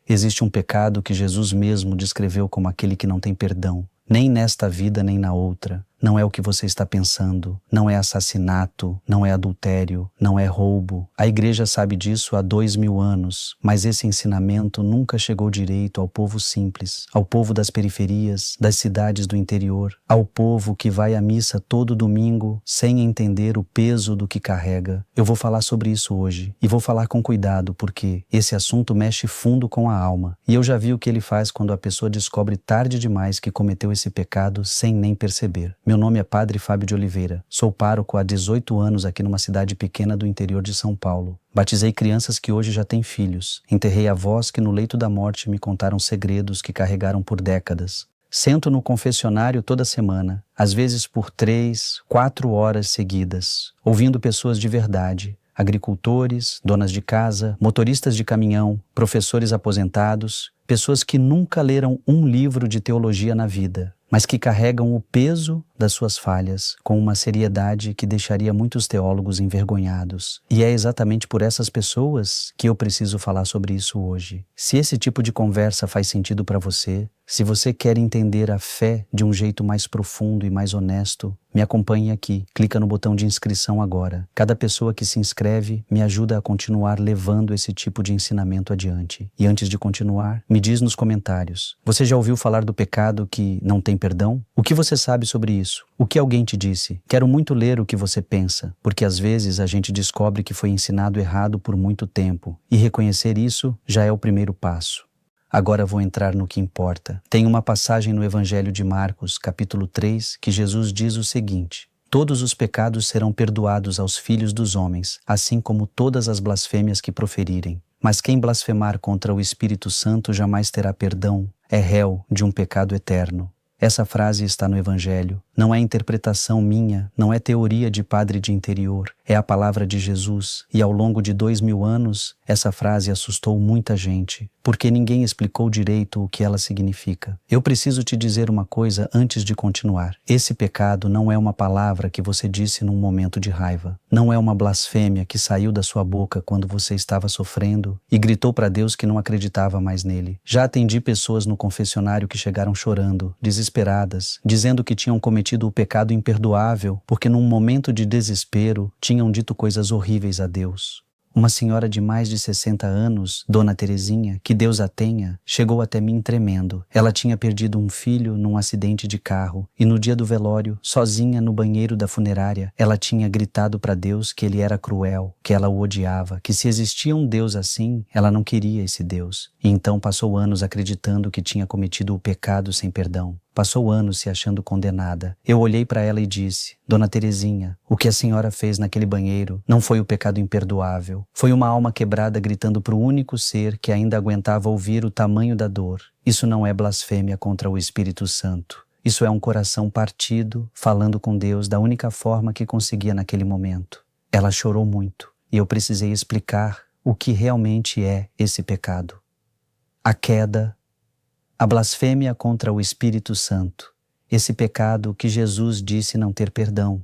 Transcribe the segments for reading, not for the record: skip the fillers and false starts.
Existe um pecado que Jesus mesmo descreveu como aquele que não tem perdão, nem nesta vida nem na outra. Não é o que você está pensando, não é assassinato, não é adultério, não é roubo. A igreja sabe disso há 2000 anos, mas esse ensinamento nunca chegou direito ao povo simples, ao povo das periferias, das cidades do interior, ao povo que vai à missa todo domingo sem entender o peso do que carrega. Eu vou falar sobre isso hoje e vou falar com cuidado porque esse assunto mexe fundo com a alma. E eu já vi o que ele faz quando a pessoa descobre tarde demais que cometeu esse pecado sem nem perceber. Meu nome é Padre Fábio de Oliveira. Sou pároco há 18 anos aqui numa cidade pequena do interior de São Paulo. Batizei crianças que hoje já têm filhos. Enterrei avós que no leito da morte me contaram segredos que carregaram por décadas. Sento no confessionário toda semana, às vezes por 3, 4 horas seguidas, ouvindo pessoas de verdade. Agricultores, donas de casa, motoristas de caminhão, professores aposentados, pessoas que nunca leram um livro de teologia na vida, mas que carregam o peso das suas falhas com uma seriedade que deixaria muitos teólogos envergonhados. E é exatamente por essas pessoas que eu preciso falar sobre isso hoje. Se esse tipo de conversa faz sentido para você, se você quer entender a fé de um jeito mais profundo e mais honesto, me acompanhe aqui. Clica no botão de inscrição agora. Cada pessoa que se inscreve me ajuda a continuar levando esse tipo de ensinamento adiante. E antes de continuar, me diz nos comentários. Você já ouviu falar do pecado que não tem perdão? O que você sabe sobre isso? O que alguém te disse? Quero muito ler o que você pensa, porque às vezes a gente descobre que foi ensinado errado por muito tempo. E reconhecer isso já é o primeiro passo. Agora vou entrar no que importa. Tem uma passagem no Evangelho de Marcos, capítulo 3, que Jesus diz o seguinte: todos os pecados serão perdoados aos filhos dos homens, assim como todas as blasfêmias que proferirem. Mas quem blasfemar contra o Espírito Santo jamais terá perdão, é réu de um pecado eterno. Essa frase está no Evangelho. Não é interpretação minha, não é teoria de padre de interior. É a palavra de Jesus. E ao longo de 2000 anos, essa frase assustou muita gente, porque ninguém explicou direito o que ela significa. Eu preciso te dizer uma coisa antes de continuar. Esse pecado não é uma palavra que você disse num momento de raiva. Não é uma blasfêmia que saiu da sua boca quando você estava sofrendo e gritou para Deus que não acreditava mais nele. Já atendi pessoas no confessionário que chegaram chorando, desesperadas, dizendo que tinham cometido o pecado imperdoável porque num momento de desespero tinham dito coisas horríveis a Deus. Uma senhora de mais de 60 anos, Dona Terezinha, que Deus a tenha, chegou até mim tremendo. Ela tinha perdido um filho num acidente de carro e no dia do velório, sozinha no banheiro da funerária, ela tinha gritado para Deus que ele era cruel, que ela o odiava, que se existia um Deus assim, ela não queria esse Deus. E então passou anos acreditando que tinha cometido o pecado sem perdão. Passou anos se achando condenada. Eu olhei para ela e disse: Dona Terezinha, o que a senhora fez naquele banheiro não foi o pecado imperdoável. Foi uma alma quebrada gritando para o único ser que ainda aguentava ouvir o tamanho da dor. Isso não é blasfêmia contra o Espírito Santo. Isso é um coração partido, falando com Deus da única forma que conseguia naquele momento. Ela chorou muito e eu precisei explicar o que realmente é esse pecado. A queda, a blasfêmia contra o Espírito Santo, esse pecado que Jesus disse não ter perdão.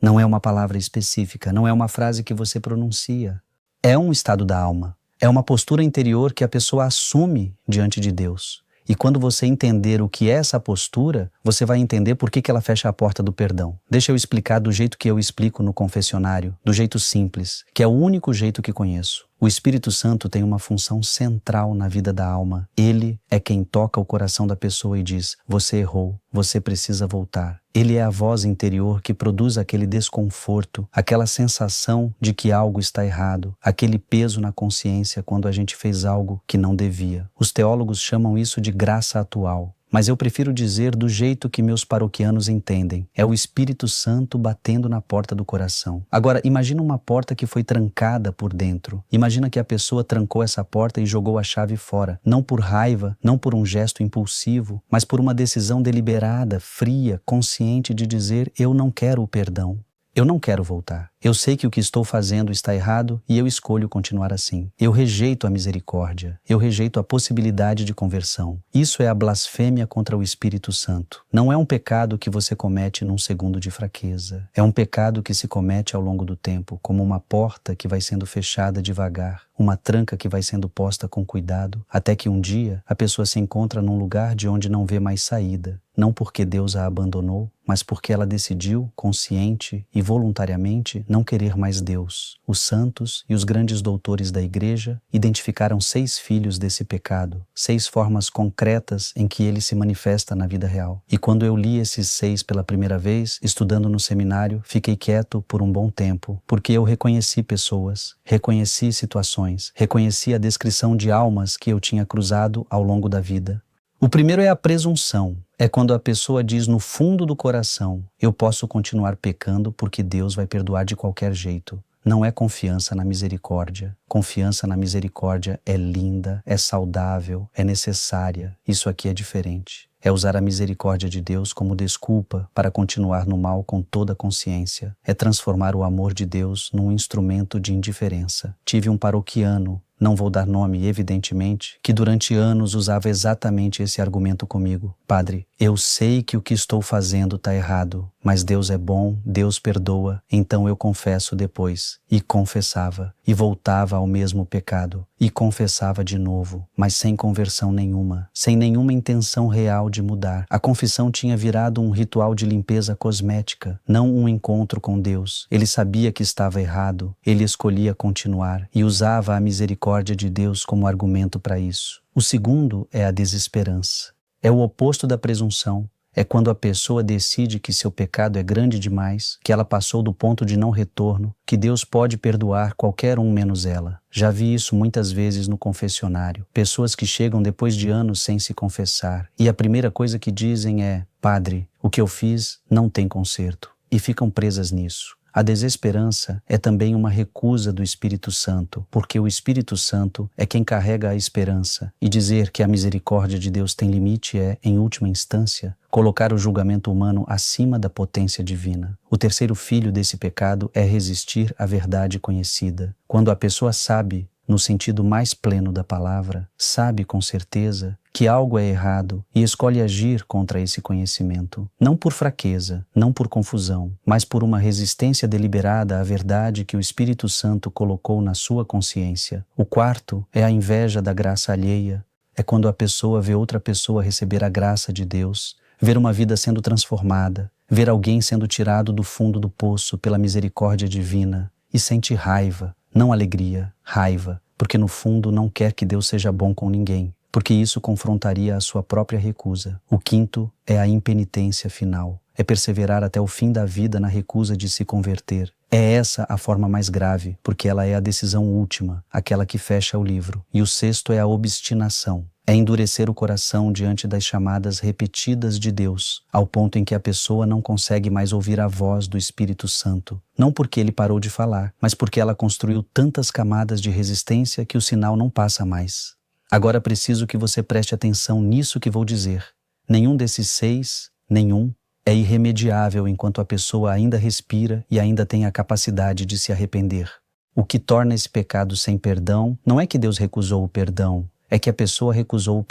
Não é uma palavra específica, não é uma frase que você pronuncia. É um estado da alma, é uma postura interior que a pessoa assume diante de Deus. E quando você entender o que é essa postura, você vai entender por que ela fecha a porta do perdão. Deixa eu explicar do jeito que eu explico no confessionário, do jeito simples, que é o único jeito que conheço. O Espírito Santo tem uma função central na vida da alma. Ele é quem toca o coração da pessoa e diz: você errou, você precisa voltar. Ele é a voz interior que produz aquele desconforto, aquela sensação de que algo está errado, aquele peso na consciência quando a gente fez algo que não devia. Os teólogos chamam isso de graça atual. Mas eu prefiro dizer do jeito que meus paroquianos entendem. É o Espírito Santo batendo na porta do coração. Agora, imagina uma porta que foi trancada por dentro. Imagina que a pessoa trancou essa porta e jogou a chave fora. Não por raiva, não por um gesto impulsivo, mas por uma decisão deliberada, fria, consciente de dizer: eu não quero o perdão. Eu não quero voltar. Eu sei que o que estou fazendo está errado e eu escolho continuar assim. Eu rejeito a misericórdia. Eu rejeito a possibilidade de conversão. Isso é a blasfêmia contra o Espírito Santo. Não é um pecado que você comete num segundo de fraqueza. É um pecado que se comete ao longo do tempo, como uma porta que vai sendo fechada devagar, uma tranca que vai sendo posta com cuidado, até que um dia a pessoa se encontra num lugar de onde não vê mais saída. Não porque Deus a abandonou, mas porque ela decidiu, consciente e voluntariamente, não querer mais Deus. Os santos e os grandes doutores da Igreja identificaram 6 filhos desse pecado, 6 formas concretas em que ele se manifesta na vida real. E quando eu li esses 6 pela primeira vez, estudando no seminário, fiquei quieto por um bom tempo, porque eu reconheci pessoas, reconheci situações, reconheci a descrição de almas que eu tinha cruzado ao longo da vida. O primeiro é a presunção. É quando a pessoa diz no fundo do coração: eu posso continuar pecando porque Deus vai perdoar de qualquer jeito. Não é confiança na misericórdia. Confiança na misericórdia é linda, é saudável, é necessária. Isso aqui é diferente. É usar a misericórdia de Deus como desculpa para continuar no mal com toda a consciência. É transformar o amor de Deus num instrumento de indiferença. Tive um paroquiano, não vou dar nome evidentemente, que durante anos usava exatamente esse argumento comigo. Padre, eu sei que o que estou fazendo está errado, mas Deus é bom, Deus perdoa, então eu confesso depois. E confessava, e voltava ao mesmo pecado, e confessava de novo, mas sem conversão nenhuma, sem nenhuma intenção real de mudar. A confissão tinha virado um ritual de limpeza cosmética, não um encontro com Deus. Ele sabia que estava errado, ele escolhia continuar e usava a misericórdia de Deus como argumento para isso. O segundo é a desesperança. É o oposto da presunção. É quando a pessoa decide que seu pecado é grande demais, que ela passou do ponto de não retorno, que Deus pode perdoar qualquer um menos ela. Já vi isso muitas vezes no confessionário. Pessoas que chegam depois de anos sem se confessar e a primeira coisa que dizem é: Padre, o que eu fiz não tem conserto. E ficam presas nisso. A desesperança é também uma recusa do Espírito Santo, porque o Espírito Santo é quem carrega a esperança. E dizer que a misericórdia de Deus tem limite é, em última instância, colocar o julgamento humano acima da potência divina. O terceiro filho desse pecado é resistir à verdade conhecida. Quando a pessoa sabe, no sentido mais pleno da palavra, sabe com certeza que algo é errado e escolhe agir contra esse conhecimento, não por fraqueza, não por confusão, mas por uma resistência deliberada à verdade que o Espírito Santo colocou na sua consciência. O quarto é a inveja da graça alheia. É quando a pessoa vê outra pessoa receber a graça de Deus, ver uma vida sendo transformada, ver alguém sendo tirado do fundo do poço pela misericórdia divina e sente raiva, não alegria, raiva, porque no fundo não quer que Deus seja bom com ninguém, porque isso confrontaria a sua própria recusa. O quinto é a impenitência final. É perseverar até o fim da vida na recusa de se converter. É essa a forma mais grave, porque ela é a decisão última, aquela que fecha o livro. E o sexto é a obstinação. É endurecer o coração diante das chamadas repetidas de Deus, ao ponto em que a pessoa não consegue mais ouvir a voz do Espírito Santo. Não porque ele parou de falar, mas porque ela construiu tantas camadas de resistência que o sinal não passa mais. Agora preciso que você preste atenção nisso que vou dizer. Nenhum desses 6, nenhum, é irremediável enquanto a pessoa ainda respira e ainda tem a capacidade de se arrepender. O que torna esse pecado sem perdão não é que Deus recusou o perdão, é que a pessoa recusou o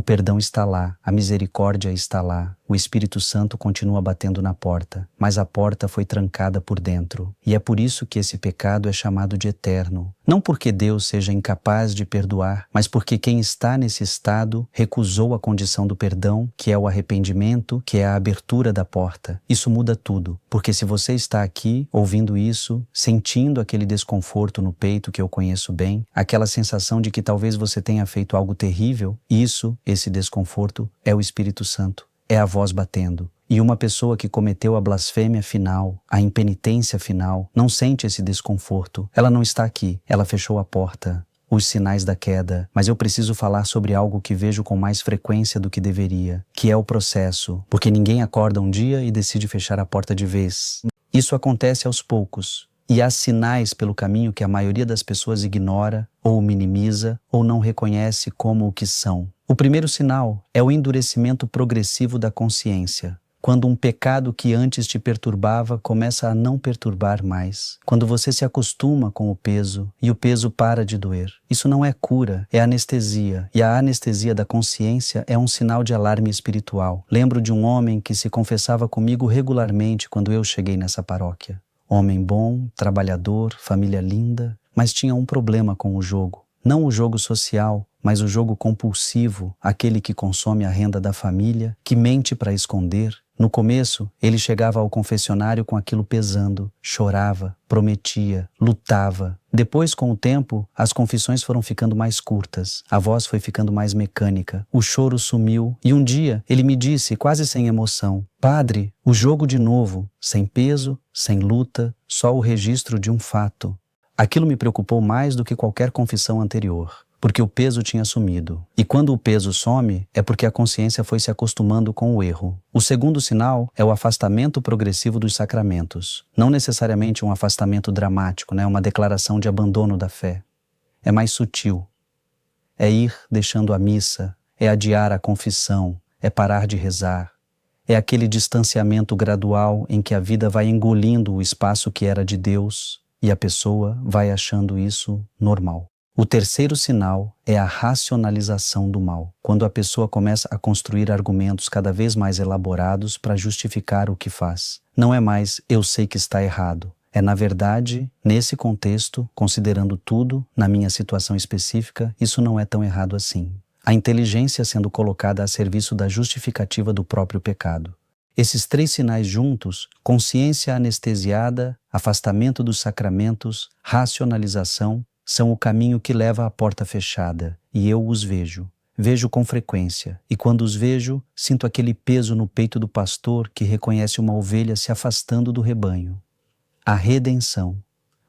perdão está lá, a misericórdia está lá, o Espírito Santo continua batendo na porta, mas a porta foi trancada por dentro. E é por isso que esse pecado é chamado de eterno. Não porque Deus seja incapaz de perdoar, mas porque quem está nesse estado recusou a condição do perdão, que é o arrependimento, que é a abertura da porta. Isso muda tudo, porque se você está aqui, ouvindo isso, sentindo aquele desconforto no peito que eu conheço bem, aquela sensação de que talvez você tenha feito algo terrível, esse desconforto, é o Espírito Santo. É a voz batendo. E uma pessoa que cometeu a blasfêmia final, a impenitência final, não sente esse desconforto. Ela não está aqui, ela fechou a porta. Os sinais da queda. Mas eu preciso falar sobre algo que vejo com mais frequência do que deveria, que é o processo, porque ninguém acorda um dia e decide fechar a porta de vez. Isso acontece aos poucos. E há sinais pelo caminho que a maioria das pessoas ignora, ou minimiza, ou não reconhece como o que são. O primeiro sinal é o endurecimento progressivo da consciência. quando um pecado que antes te perturbava começa a não perturbar mais. Quando você se acostuma com o peso e o peso para de doer. Isso não é cura, é anestesia. E a anestesia da consciência é um sinal de alarme espiritual. Lembro de um homem que se confessava comigo regularmente quando eu cheguei nessa paróquia. Homem bom, trabalhador, família linda, mas tinha um problema com o jogo. Não o jogo social, mas o jogo compulsivo, aquele que consome a renda da família, que mente para esconder. No começo, ele chegava ao confessionário com aquilo pesando, chorava, prometia, lutava. Depois, com o tempo, as confissões foram ficando mais curtas, a voz foi ficando mais mecânica, o choro sumiu e um dia ele me disse, quase sem emoção: "Padre, o jogo de novo, sem peso, sem luta, só o registro de um fato." Aquilo me preocupou mais do que qualquer confissão anterior, porque o peso tinha sumido. E quando o peso some, é porque a consciência foi se acostumando com o erro. O segundo sinal é o afastamento progressivo dos sacramentos. Não necessariamente um afastamento dramático, uma declaração de abandono da fé. É mais sutil. É ir deixando a missa, é adiar a confissão, é parar de rezar. É aquele distanciamento gradual em que a vida vai engolindo o espaço que era de Deus e a pessoa vai achando isso normal. O terceiro sinal é a racionalização do mal, quando a pessoa começa a construir argumentos cada vez mais elaborados para justificar o que faz. Não é mais "eu sei que está errado", é na verdade, nesse contexto, considerando tudo, na minha situação específica, isso não é tão errado assim. A inteligência sendo colocada a serviço da justificativa do próprio pecado. Esses três sinais juntos, consciência anestesiada, afastamento dos sacramentos, racionalização, são o caminho que leva à porta fechada, e eu os vejo. Vejo com frequência, e quando os vejo, sinto aquele peso no peito do pastor que reconhece uma ovelha se afastando do rebanho. A redenção.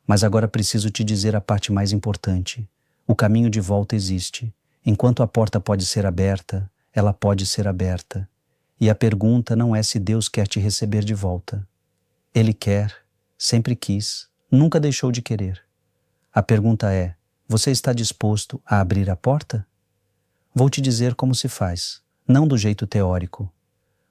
Mas agora preciso te dizer a parte mais importante. O caminho de volta existe. Enquanto a porta pode ser aberta, ela pode ser aberta. E a pergunta não é se Deus quer te receber de volta. Ele quer, sempre quis, nunca deixou de querer. A pergunta é: você está disposto a abrir a porta? Vou te dizer como se faz, não do jeito teórico.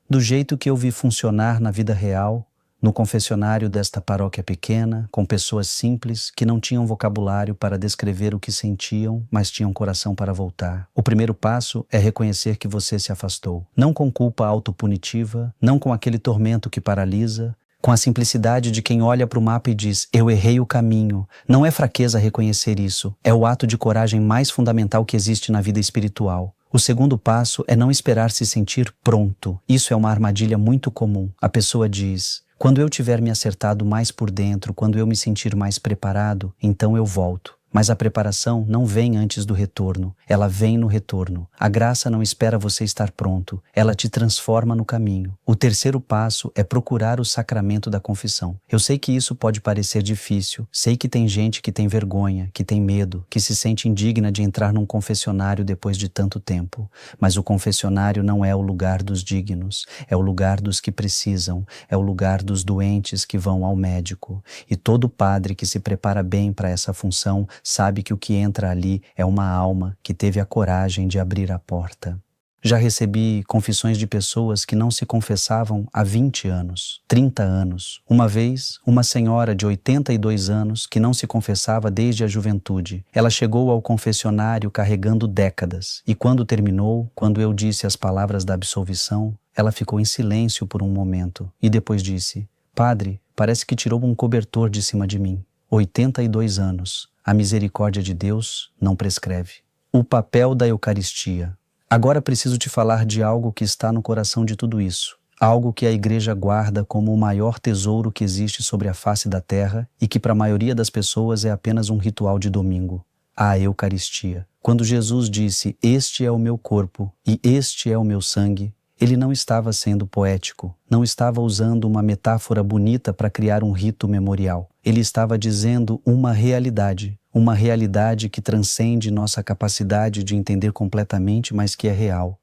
Do jeito que eu vi funcionar na vida real, no confessionário desta paróquia pequena, com pessoas simples que não tinham vocabulário para descrever o que sentiam, mas tinham coração para voltar. O primeiro passo é reconhecer que você se afastou. Não com culpa autopunitiva, não com aquele tormento que paralisa, com a simplicidade de quem olha para o mapa e diz: "Eu errei o caminho." Não é fraqueza reconhecer isso, é o ato de coragem mais fundamental que existe na vida espiritual. O segundo passo é não esperar se sentir pronto. Isso é uma armadilha muito comum. A pessoa diz: "Quando eu tiver me acertado mais por dentro, quando eu me sentir mais preparado, então eu volto." Mas a preparação não vem antes do retorno, ela vem no retorno. A graça não espera você estar pronto, ela te transforma no caminho. O terceiro passo é procurar o sacramento da confissão. Eu sei que isso pode parecer difícil, sei que tem gente que tem vergonha, que tem medo, que se sente indigna de entrar num confessionário depois de tanto tempo. Mas o confessionário não é o lugar dos dignos, é o lugar dos que precisam, é o lugar dos doentes que vão ao médico. E todo padre que se prepara bem para essa função sabe que o que entra ali é uma alma que teve a coragem de abrir a porta. Já recebi confissões de pessoas que não se confessavam há 20 anos, 30 anos. Uma vez, uma senhora de 82 anos que não se confessava desde a juventude. Ela chegou ao confessionário carregando décadas e quando terminou, quando eu disse as palavras da absolvição, ela ficou em silêncio por um momento e depois disse: "Padre, parece que tirou um cobertor de cima de mim." 82 anos. A misericórdia de Deus não prescreve. O papel da Eucaristia. Agora preciso te falar de algo que está no coração de tudo isso. Algo que a Igreja guarda como o maior tesouro que existe sobre a face da terra e que para a maioria das pessoas é apenas um ritual de domingo. A Eucaristia. Quando Jesus disse: "Este é o meu corpo e este é o meu sangue", ele não estava sendo poético, não estava usando uma metáfora bonita para criar um rito memorial. Ele estava dizendo uma realidade que transcende nossa capacidade de entender completamente, mas que é real.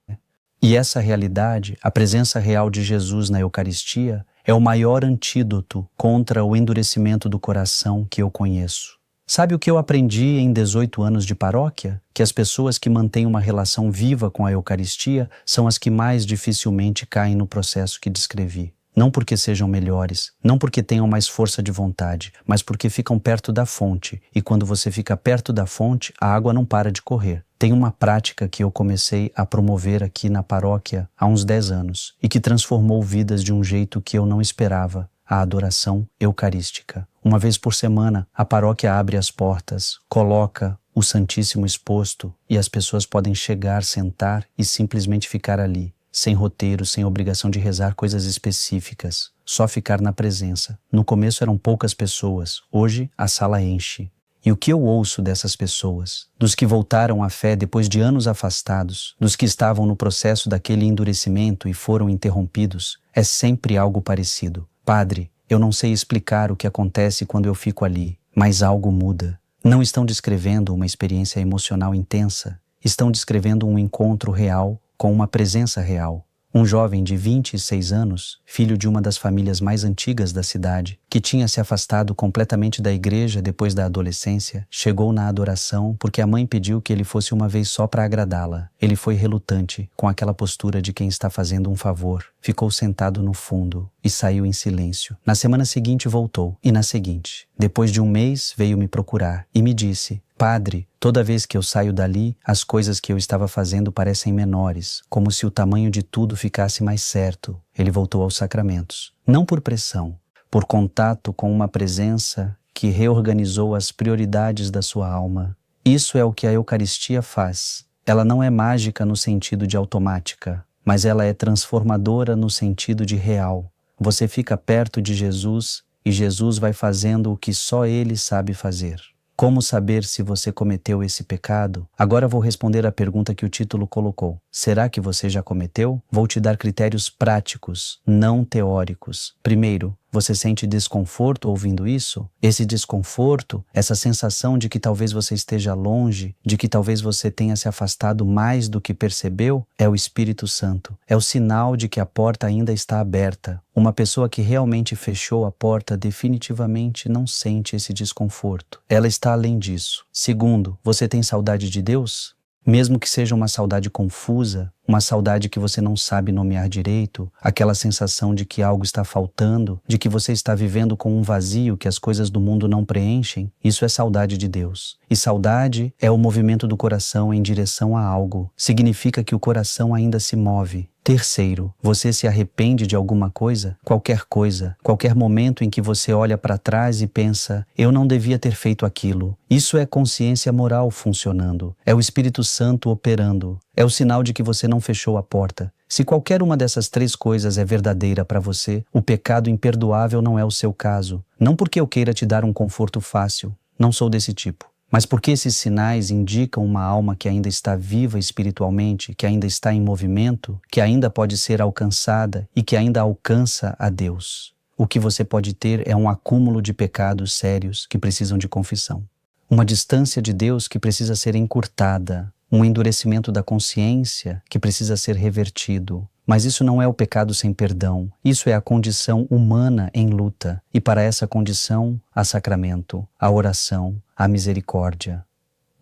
E essa realidade, a presença real de Jesus na Eucaristia, é o maior antídoto contra o endurecimento do coração que eu conheço. Sabe o que eu aprendi em 18 anos de paróquia? Que as pessoas que mantêm uma relação viva com a Eucaristia são as que mais dificilmente caem no processo que descrevi. Não porque sejam melhores, não porque tenham mais força de vontade, mas porque ficam perto da fonte. E quando você fica perto da fonte, a água não para de correr. Tem uma prática que eu comecei a promover aqui na paróquia há uns 10 anos e que transformou vidas de um jeito que eu não esperava. A adoração eucarística. Uma vez por semana, a paróquia abre as portas, coloca o Santíssimo exposto e as pessoas podem chegar, sentar e simplesmente ficar ali, sem roteiro, sem obrigação de rezar coisas específicas, só ficar na presença. No começo eram poucas pessoas, hoje a sala enche. E o que eu ouço dessas pessoas, dos que voltaram à fé depois de anos afastados, dos que estavam no processo daquele endurecimento e foram interrompidos, é sempre algo parecido. Padre, eu não sei explicar o que acontece quando eu fico ali, mas algo muda. Não estão descrevendo uma experiência emocional intensa, estão descrevendo um encontro real com uma presença real. Um jovem de 26 anos, filho de uma das famílias mais antigas da cidade, que tinha se afastado completamente da igreja depois da adolescência, chegou na adoração porque a mãe pediu que ele fosse uma vez só para agradá-la. Ele foi relutante, com aquela postura de quem está fazendo um favor. Ficou sentado no fundo e saiu em silêncio. Na semana seguinte voltou, e na seguinte. Depois de um mês veio me procurar e me disse: Padre, toda vez que eu saio dali, as coisas que eu estava fazendo parecem menores, como se o tamanho de tudo ficasse mais certo. Ele voltou aos sacramentos. Não por pressão, por contato com uma presença que reorganizou as prioridades da sua alma. Isso é o que a Eucaristia faz. Ela não é mágica no sentido de automática, mas ela é transformadora no sentido de real. Você fica perto de Jesus e Jesus vai fazendo o que só Ele sabe fazer. Como saber se você cometeu esse pecado? Agora vou responder a pergunta que o título colocou. Será que você já cometeu? Vou te dar critérios práticos, não teóricos. Primeiro, você sente desconforto ouvindo isso? Esse desconforto, essa sensação de que talvez você esteja longe, de que talvez você tenha se afastado mais do que percebeu, é o Espírito Santo. É o sinal de que a porta ainda está aberta. Uma pessoa que realmente fechou a porta definitivamente não sente esse desconforto. Ela está além disso. Segundo, você tem saudade de Deus? Mesmo que seja uma saudade confusa, uma saudade que você não sabe nomear direito, aquela sensação de que algo está faltando, de que você está vivendo com um vazio que as coisas do mundo não preenchem, isso é saudade de Deus. E saudade é o movimento do coração em direção a algo. Significa que o coração ainda se move. Terceiro, você se arrepende de alguma coisa? Qualquer momento em que você olha para trás e pensa, eu não devia ter feito aquilo. Isso é consciência moral funcionando. É o Espírito Santo operando. É o sinal de que você não fechou a porta. Se qualquer uma dessas três coisas é verdadeira para você, o pecado imperdoável não é o seu caso. Não porque eu queira te dar um conforto fácil. Não sou desse tipo. Mas porque esses sinais indicam uma alma que ainda está viva espiritualmente, que ainda está em movimento, que ainda pode ser alcançada e que ainda alcança a Deus. O que você pode ter é um acúmulo de pecados sérios que precisam de confissão. Uma distância de Deus que precisa ser encurtada. Um endurecimento da consciência que precisa ser revertido. Mas isso não é o pecado sem perdão. Isso é a condição humana em luta. E para essa condição, há sacramento, a oração, a misericórdia.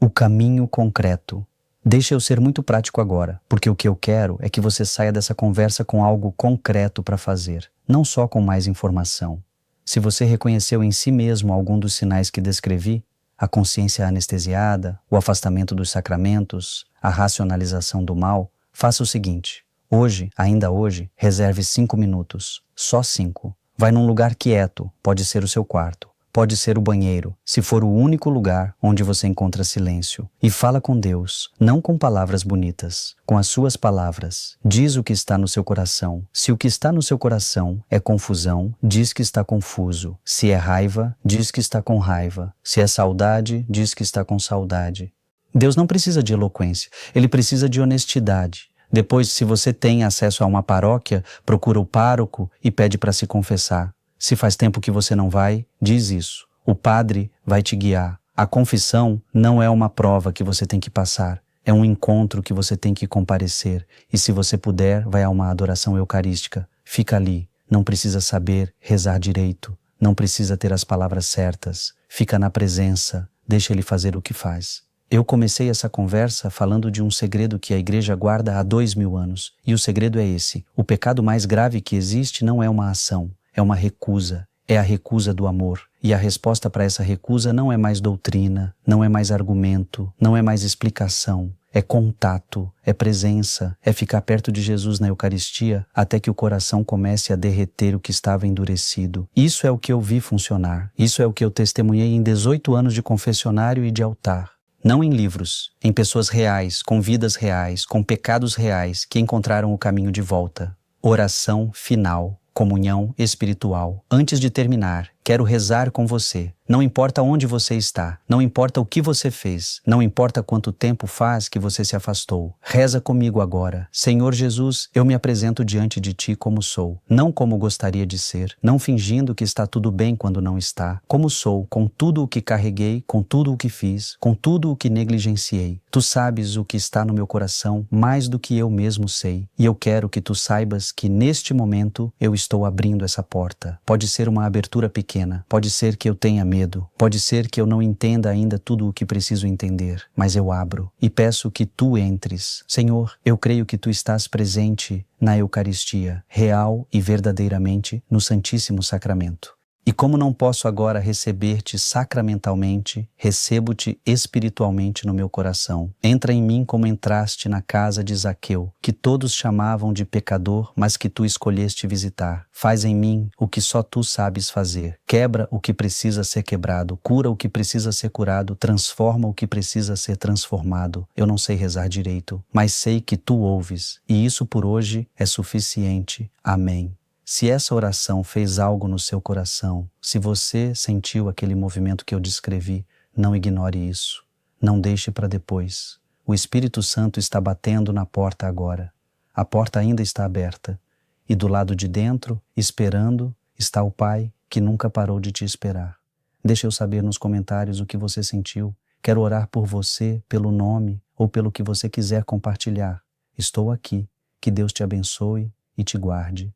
O caminho concreto. Deixa eu ser muito prático agora, porque o que eu quero é que você saia dessa conversa com algo concreto para fazer, não só com mais informação. Se você reconheceu em si mesmo algum dos sinais que descrevi, a consciência anestesiada, o afastamento dos sacramentos, a racionalização do mal, faça o seguinte. Hoje, ainda hoje, reserve 5 minutos. Só 5. Vai num lugar quieto, pode ser o seu quarto, pode ser o banheiro, se for o único lugar onde você encontra silêncio. E fala com Deus, não com palavras bonitas, com as suas palavras. Diz o que está no seu coração. Se o que está no seu coração é confusão, diz que está confuso. Se é raiva, diz que está com raiva. Se é saudade, diz que está com saudade. Deus não precisa de eloquência, Ele precisa de honestidade. Depois, se você tem acesso a uma paróquia, procura o pároco e pede para se confessar. Se faz tempo que você não vai, diz isso. O padre vai te guiar. A confissão não é uma prova que você tem que passar. É um encontro que você tem que comparecer. E se você puder, vai a uma adoração eucarística. Fica ali. Não precisa saber rezar direito. Não precisa ter as palavras certas. Fica na presença. Deixa Ele fazer o que faz. Eu comecei essa conversa falando de um segredo que a igreja guarda há 2000 anos. E o segredo é esse: o pecado mais grave que existe não é uma ação, é uma recusa. É a recusa do amor. E a resposta para essa recusa não é mais doutrina, não é mais argumento, não é mais explicação. É contato, é presença, é ficar perto de Jesus na Eucaristia até que o coração comece a derreter o que estava endurecido. Isso é o que eu vi funcionar. Isso é o que eu testemunhei em 18 anos de confessionário e de altar. Não em livros, em pessoas reais, com vidas reais, com pecados reais que encontraram o caminho de volta. Oração final. Comunhão espiritual. Antes de terminar, quero rezar com você. Não importa onde você está, não importa o que você fez, não importa quanto tempo faz que você se afastou. Reza comigo agora. Senhor Jesus, eu me apresento diante de Ti como sou, não como gostaria de ser, não fingindo que está tudo bem quando não está, como sou, com tudo o que carreguei, com tudo o que fiz, com tudo o que negligenciei. Tu sabes o que está no meu coração mais do que eu mesmo sei, e eu quero que Tu saibas que neste momento eu estou abrindo essa porta. Pode ser uma abertura pequena, pode ser que eu tenha medo, pode ser que eu não entenda ainda tudo o que preciso entender, mas eu abro e peço que Tu entres. Senhor, eu creio que Tu estás presente na Eucaristia, real e verdadeiramente no Santíssimo Sacramento. E como não posso agora receber-te sacramentalmente, recebo-te espiritualmente no meu coração. Entra em mim como entraste na casa de Zaqueu, que todos chamavam de pecador, mas que tu escolheste visitar. Faz em mim o que só tu sabes fazer. Quebra o que precisa ser quebrado, cura o que precisa ser curado, transforma o que precisa ser transformado. Eu não sei rezar direito, mas sei que tu ouves, e isso por hoje é suficiente. Amém. Se essa oração fez algo no seu coração, se você sentiu aquele movimento que eu descrevi, não ignore isso. Não deixe para depois. O Espírito Santo está batendo na porta agora. A porta ainda está aberta. E do lado de dentro, esperando, está o Pai que nunca parou de te esperar. Deixe eu saber nos comentários o que você sentiu. Quero orar por você, pelo nome ou pelo que você quiser compartilhar. Estou aqui. Que Deus te abençoe e te guarde.